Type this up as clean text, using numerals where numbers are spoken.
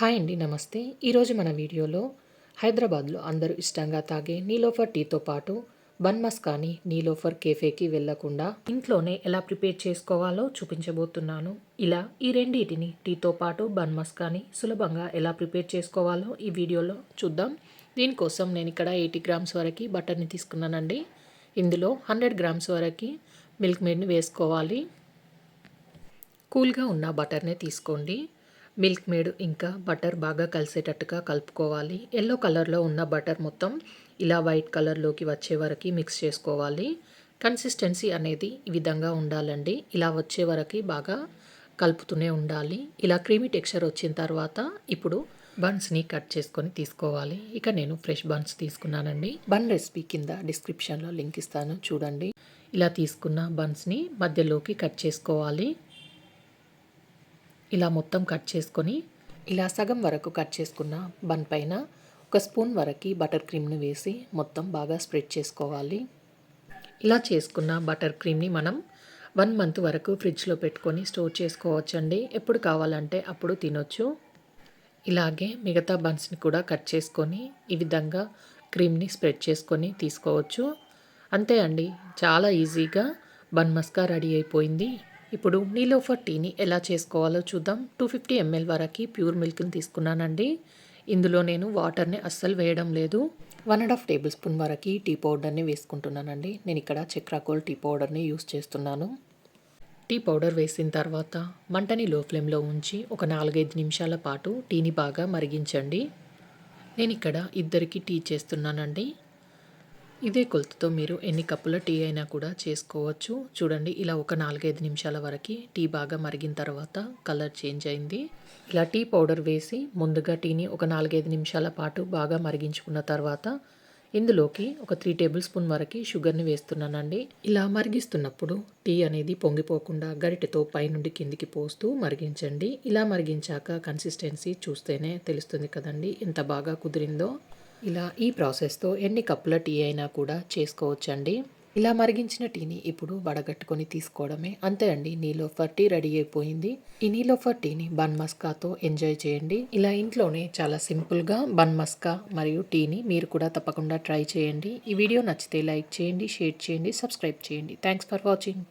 Hi అండి, నమస్తే. ఈరోజు మన వీడియోలో హైదరాబాద్లో అందరూ ఇష్టంగా తాగే నీలోఫర్ టీతో పాటు బన్ మస్కాని నీలోఫర్ కేఫేకి వెళ్లకుండా ఇంట్లోనే ఎలా ప్రిపేర్ చేసుకోవాలో చూపించబోతున్నాను. ఇలా ఈ రెండింటిని టీతో పాటు బన్ మస్కాని సులభంగా ఎలా ప్రిపేర్ చేసుకోవాలో ఈ వీడియోలో చూద్దాం. దీనికోసం నేను ఇక్కడ 80 గ్రామ్స్ వరకు బటర్ని తీసుకున్నానండి. ఇందులో 100 గ్రామ్స్ వరకు మిల్క్ మేడ్ని వేసుకోవాలి. కూల్గా ఉన్న బటర్నే తీసుకోండి. మిల్క్ మేడ్ ఇంకా బటర్ బాగా కలిసేటట్టుగా కలుపుకోవాలి. ఎల్లో కలర్లో ఉన్న బటర్ మొత్తం ఇలా వైట్ కలర్లోకి వచ్చే వరకు మిక్స్ చేసుకోవాలి. కన్సిస్టెన్సీ అనేది ఈ విధంగా ఉండాలండి. ఇలా వచ్చే వరకు బాగా కలుపుతూనే ఉండాలి. ఇలా క్రీమీ టెక్స్చర్ వచ్చిన తర్వాత ఇప్పుడు బన్స్ని కట్ చేసుకొని తీసుకోవాలి. ఇక నేను ఫ్రెష్ బన్స్ తీసుకున్నానండి. బన్ రెసిపీ కింద డిస్క్రిప్షన్లో లింక్ ఇస్తాను, చూడండి. ఇలా తీసుకున్న బన్స్ని మధ్యలోకి కట్ చేసుకోవాలి. ఇలా మొత్తం కట్ చేసుకొని ఇలా సగం వరకు కట్ చేసుకున్న బన్ పైన 1 స్పూన్ వరకు బటర్ క్రీమ్ని వేసి మొత్తం బాగా స్ప్రెడ్ చేసుకోవాలి. ఇలా చేసుకున్న బటర్ క్రీమ్ని మనం 1 మంత్ వరకు ఫ్రిడ్జ్లో పెట్టుకొని స్టోర్ చేసుకోవచ్చండి. ఎప్పుడు కావాలంటే అప్పుడు తినొచ్చు. ఇలాగే మిగతా బన్స్ని కూడా కట్ చేసుకొని ఈ విధంగా క్రీమ్ని స్ప్రెడ్ చేసుకొని తీసుకోవచ్చు. అంతే అండి, చాలా ఈజీగా బన్ మస్కా రెడీ అయిపోయింది. ఇప్పుడు నీలోఫర్ టీని ఎలా చేసుకోవాలో చూద్దాం. 250 ml వరకు ప్యూర్ మిల్క్ని తీసుకున్నానండి. ఇందులో నేను వాటర్ని అస్సలు వేయడం లేదు. 1.5 టేబుల్ స్పూన్ వరకు టీ పౌడర్ని వేసుకుంటున్నానండి. నేను ఇక్కడ చక్రాకోల్ టీ పౌడర్ని యూస్ చేస్తున్నాను. టీ పౌడర్ వేసిన తర్వాత మంటని లో ఫ్లేమ్లో ఉంచి ఒక 4-5 నిమిషాల పాటు టీని బాగా మరిగించండి. నేను ఇక్కడ ఇద్దరికి టీ చేస్తున్నానండి. ఇదే కొలతతో మీరు ఎన్ని కప్పుల టీ అయినా కూడా చేసుకోవచ్చు. చూడండి, ఇలా ఒక 4-5 నిమిషాల వరకు టీ బాగా మరిగిన తర్వాత కలర్ చేంజ్ అయింది. ఇలా టీ పౌడర్ వేసి ముందుగా టీని ఒక 4-5 నిమిషాల పాటు బాగా మరిగించుకున్న తర్వాత ఇందులోకి ఒక 3 టేబుల్ స్పూన్ వరకు షుగర్ని వేస్తున్నానండి. ఇలా మరిగిస్తున్నప్పుడు టీ అనేది పొంగిపోకుండా గరిటెతో పైనుండి కిందికి పోస్తూ మరిగించండి. ఇలా మరిగించాక కన్సిస్టెన్సీ చూస్తేనే తెలుస్తుంది కదండి ఎంత బాగా కుదిరిందో. ఇలా ఈ ప్రాసెస్తో ఎన్ని కప్పుల టీ అయినా కూడా చేసుకోవచ్చండి. ఇలా మరిగించిన టీని ఇప్పుడు వడగట్టుకొని తీసుకోవడమే. అంతే అండి, నీలోఫర్ టీ రెడీ అయిపోయింది. ఈ నీలోఫర్ టీని బన్ మస్కాతో ఎంజాయ్ చేయండి. ఇలా ఇంట్లోనే చాలా సింపుల్గా బన్ మస్కా మరియు టీని మీరు కూడా తప్పకుండా ట్రై చేయండి. ఈ వీడియో నచ్చితే లైక్ చేయండి, షేర్ చేయండి, సబ్స్క్రైబ్ చేయండి. Thanks for watching.